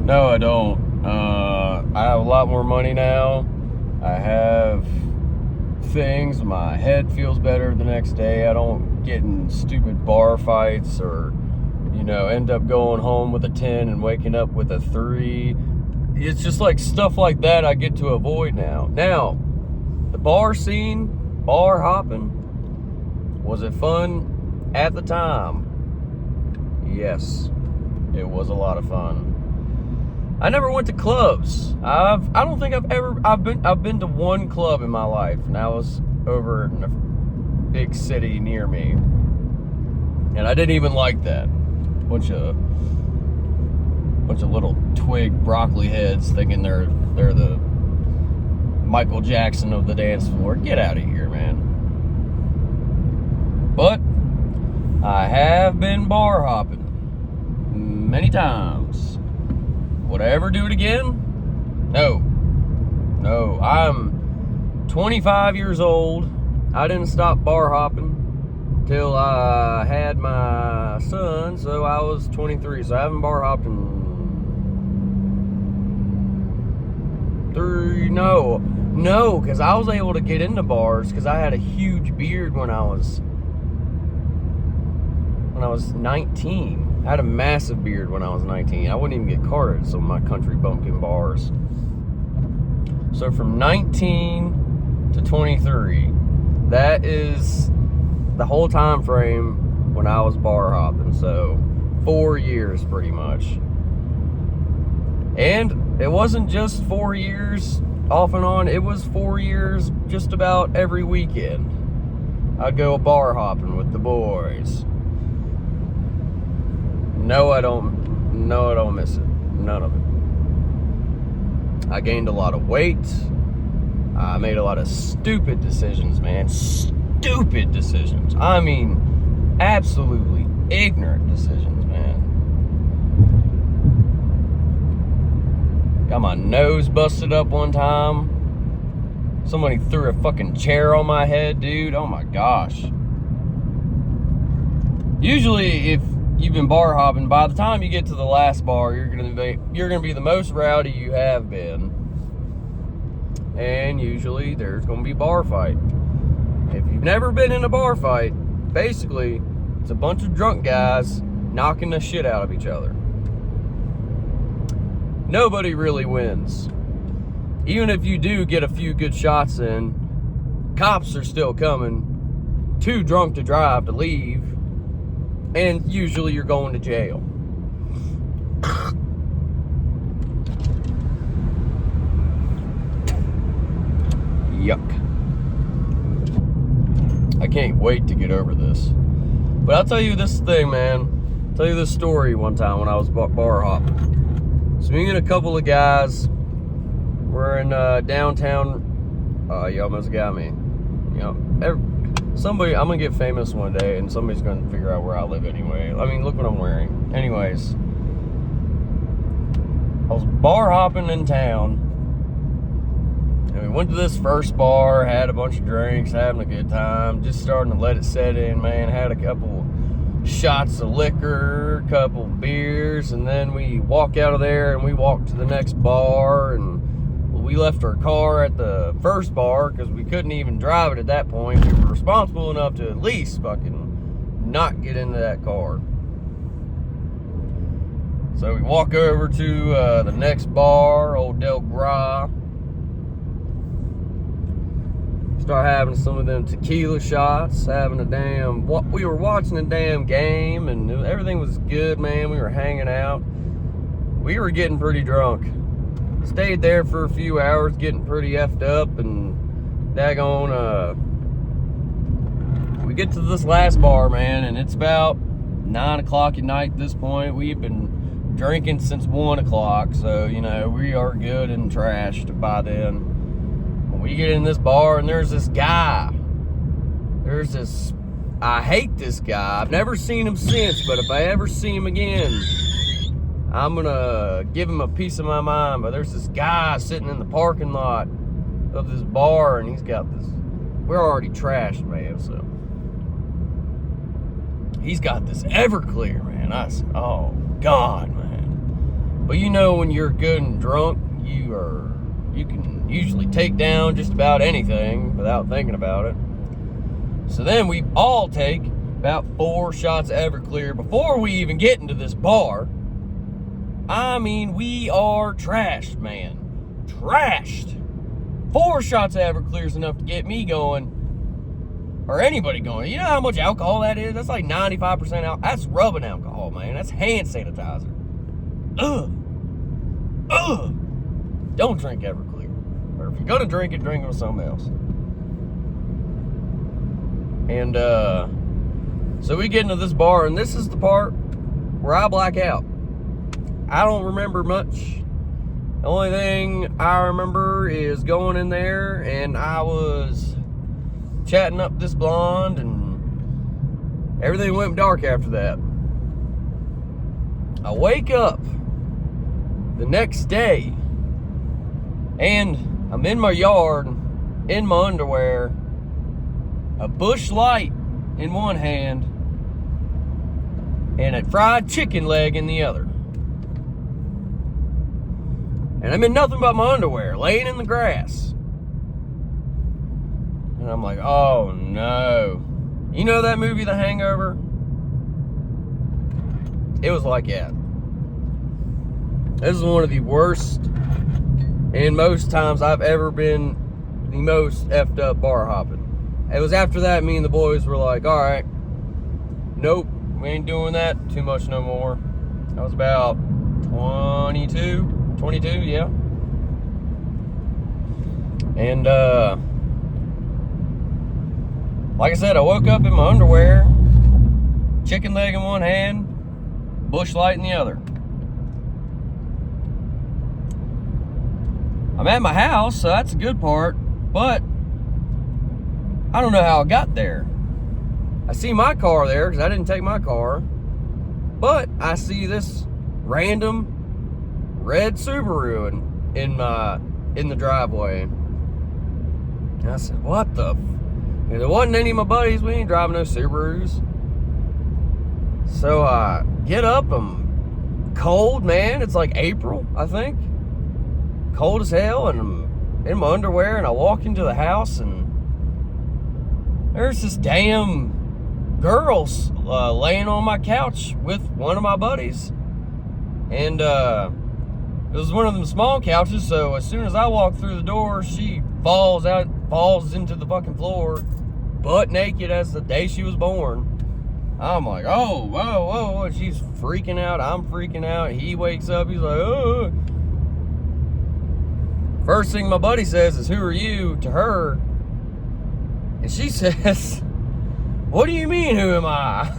No, I don't. I have a lot more money now. I have things. My head feels better the next day. I don't get in stupid bar fights or, end up going home with a 10 and waking up with a 3. It's just like stuff like that I get to avoid now. Now, the bar scene, bar hopping, was it fun at the time? Yes, it was a lot of fun. I never went to clubs. I don't think I've been to one club in my life, and that was over in a big city near me. And I didn't even like that. Bunch of little twig broccoli heads thinking they're the Michael Jackson of the dance floor. Get out of here, man. But I have been bar hopping many times. Would I ever do it again? No. I'm 25 years old. I didn't stop bar hopping till I had my son, so I was 23. So I haven't bar hopped in No, because I was able to get into bars because I had a huge beard when I was 19. I had a massive beard when I was 19. I wouldn't even get carded at some of my country bumpkin bars. So from 19 to 23, that is the whole time frame when I was bar hopping. So 4 years pretty much. And it wasn't just 4 years off and on. It was 4 years just about every weekend. I'd go bar hopping with the boys. No, I don't miss it. None of it. I gained a lot of weight. I made a lot of stupid decisions, man. Stupid decisions. I mean, absolutely ignorant decisions, man. Got my nose busted up one time. Somebody threw a fucking chair on my head, dude. Oh my gosh. Usually, if you've been bar hopping, by the time you get to the last bar, you're gonna be the most rowdy you have been. And usually there's gonna be a bar fight. If you've never been in a bar fight, basically it's a bunch of drunk guys knocking the shit out of each other. Nobody really wins. Even if you do get a few good shots in, cops are still coming, too drunk to drive to leave, and usually you're going to jail. Yuck. I can't wait to get over this. But I'll tell you this thing, man. I'll tell you this story one time when I was bar hopping. So me and a couple of guys were in downtown. You almost got me. I'm gonna get famous one day and somebody's gonna figure out where I live anyway. I mean, look what I'm wearing. Anyways, I was bar hopping in town and we went to this first bar, had a bunch of drinks, having a good time, just starting to let it set in, man. Had a couple shots of liquor, a couple beers, and then we walk out of there and we walk to the next bar, and we left our car at the first bar because we couldn't even drive it at that point. We were responsible enough to at least fucking not get into that car. So we walk over to the next bar, Old Del Gras. Start having some of them tequila shots, we were watching a damn game, and everything was good, man. We were hanging out. We were getting pretty drunk. Stayed there for a few hours, getting pretty effed up, and daggone, we get to this last bar, man, and it's about 9 o'clock at night at this point. We've been drinking since 1 o'clock, so, we are good and trashed by then. We get in this bar and there's this guy. I hate this guy. I've never seen him since, but if I ever see him again, I'm gonna give him a piece of my mind. But there's this guy sitting in the parking lot of this bar, and he's got this, we're already trashed, man, so he's got this Everclear, man. I said, oh God, man. But you know, when you're good and drunk, you can usually take down just about anything without thinking about it. So then we all take about 4 shots of Everclear before we even get into this bar. I mean, we are trashed, man. Trashed. 4 shots of Everclear is enough to get me going, or anybody going. You know how much alcohol that is? That's like 95% alcohol. That's rubbing alcohol, man. That's hand sanitizer. Ugh. Don't drink Everclear. Or if you're gonna drink it with something else. And so we get into this bar, and this is the part where I black out. I don't remember much. The only thing I remember is going in there, and I was chatting up this blonde, and everything went dark after that. I wake up the next day, and I'm in my yard, in my underwear, a Busch Light in one hand, and a fried chicken leg in the other. And I'm in nothing but my underwear, laying in the grass. And I'm like, oh no. You know that movie, The Hangover? It was like that. This is one of the worst and most times I've ever been the most effed up bar hopping. It was after that, me and the boys were like, all right, nope, we ain't doing that too much no more. I was about 22, yeah. And, like I said, I woke up in my underwear, chicken leg in one hand, Busch Light in the other. I'm at my house, so that's a good part, but I don't know how I got there. I see my car there, because I didn't take my car, but I see this random red Subaru in the driveway. And I said, what the and there wasn't any of my buddies. We ain't driving no Subarus. So I get up. I'm cold, man. It's like April, I think. Cold as hell, and I'm in my underwear, and I walk into the house, and there's this damn girl laying on my couch with one of my buddies. And it was one of them small couches, so as soon as I walk through the door, she falls into the fucking floor, butt naked as the day she was born. I'm like, oh, whoa, whoa, whoa. She's freaking out. I'm freaking out. He wakes up. He's like, oh. First thing my buddy says is, who are you, to her? And she says, what do you mean, who am I?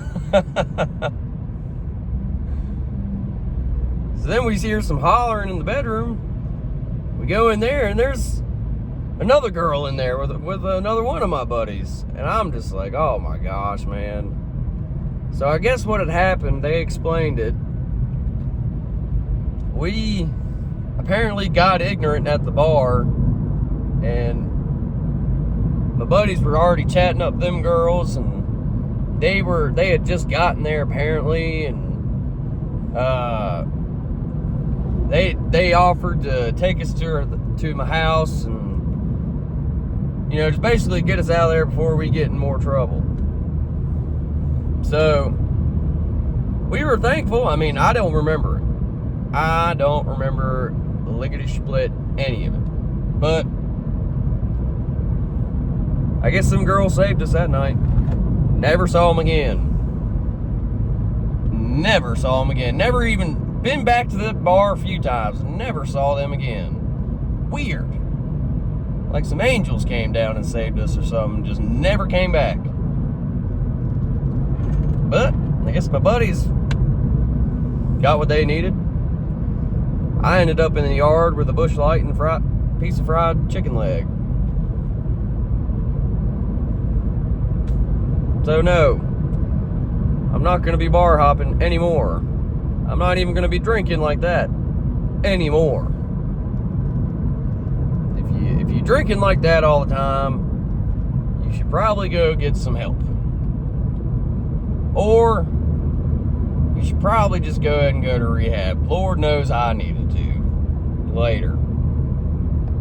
So then we hear some hollering in the bedroom. We go in there, and there's another girl in there with another one of my buddies. And I'm just like, oh my gosh, man. So I guess what had happened, they explained it. We apparently got ignorant at the bar, and my buddies were already chatting up them girls, and they had just gotten there apparently, and they offered to take us to my house, and just basically get us out of there before we get in more trouble. So we were thankful. I mean, I don't remember it. I don't remember lickety-split any of it. But I guess some girl saved us that night. Never saw them again. Never saw them again. Never even been back to the bar a few times. Never saw them again. Weird. Like some angels came down and saved us or something. Just never came back. But I guess my buddies got what they needed. I ended up in the yard with a Busch Light and a piece of fried chicken leg. So no, I'm not going to be bar hopping anymore. I'm not even going to be drinking like that anymore. If you're drinking like that all the time, you should probably go get some help. Or you should probably just go ahead and go to rehab. Lord knows I needed to. Later.